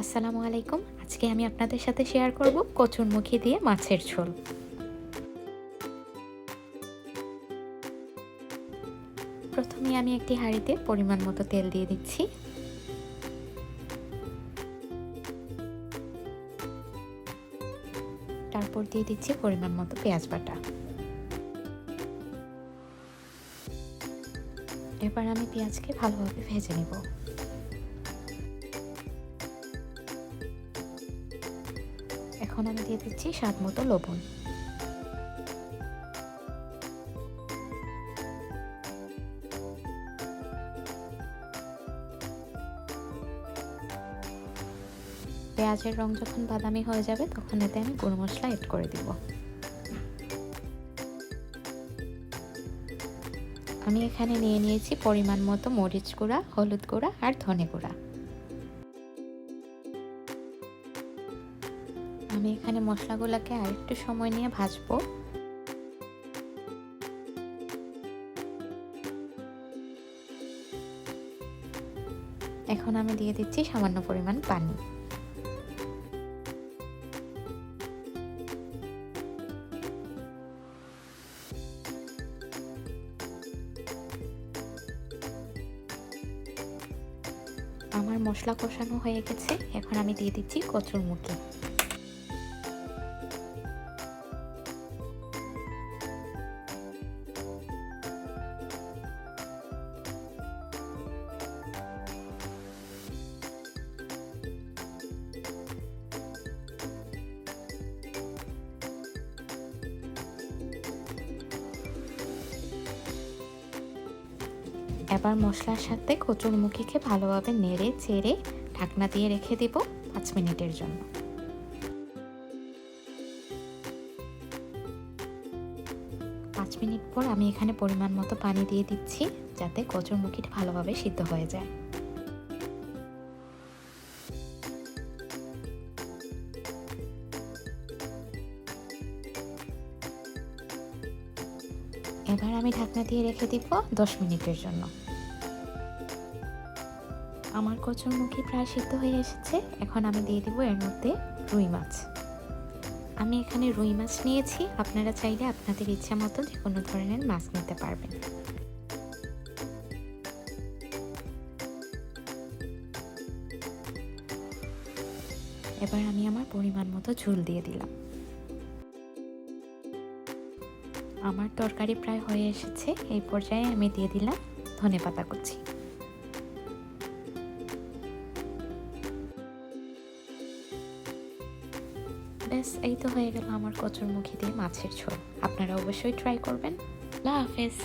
আসসালামু আলাইকুম। আজকে আমি আপনাদের সাথে শেয়ার করব কচুরমুখী দিয়ে মাছের ঝোল। প্রথমে আমি একটি হাঁড়িতে পরিমাণ মতো তেল দিয়ে দিচ্ছি। তারপর দিয়ে দিচ্ছি পরিমাণ মতো পেঁয়াজ বাটা। এবার আমি পেঁয়াজকে ভালোভাবে ভেজে নেব। এখন আমি দিয়ে দিচ্ছি স্বাদ মতো লবণ। পেঁয়াজের রং যখন বাদামি হয়ে যাবে তখন এতে আমি গুঁড়ো মশলা এড করে দিব। আমি এখানে নিয়েছি পরিমাণ মতো মরিচ গুঁড়া, হলুদ গুঁড়া আর ধনে গুঁড়া। আমি এখানে মশলাগুলোকে আরেকটু সময় নিয়ে ভাজবো। এখন আমি দিয়ে দিচ্ছি সামান্য পরিমাণ পানি। আমার মশলা কষানো হয়ে গেছে, এখন আমি দিয়ে দিচ্ছি কচুরমুখী। এবার মশলার সাথে কচুরমুখীকে ভালোভাবে নেড়ে চেড়ে ঢাকনা দিয়ে রেখে দিব 5 মিনিটের জন্য। পাঁচ মিনিট পর আমি এখানে পরিমাণ মতো পানি দিয়ে দিচ্ছি যাতে কচুরমুখীটা ভালোভাবে সিদ্ধ হয়ে যায়। এবার আমি ঢাকনা দিয়ে রেখে দিব 10 মিনিটের জন্য। আমার কচুরমুখী প্রায় সিদ্ধ হয়ে এসেছে, এখন আমি দিয়ে দিব এর মধ্যে রুই মাছ। আমি এখানে রুই মাছ নিয়েছি, আপনারা চাইলে আপনাদের ইচ্ছা মতো যে কোনো ধরনের মাছ নিতে পারবেন। এবার আমি আমার পরিমাণ মতো ঝোল দিয়ে দিলাম। আমার তরকারি প্রায় হয়ে এসেছে, এই পর্যায়ে আমি দিয়ে দিলাম ধনেপাতা কুচি। ব্যাস, এই তো হয়ে গেল আমার কচুরমুখী দিয়ে মাছের ঝোল। আপনারা অবশ্যই ট্রাই করবেন। আল্লাহ হাফেজ।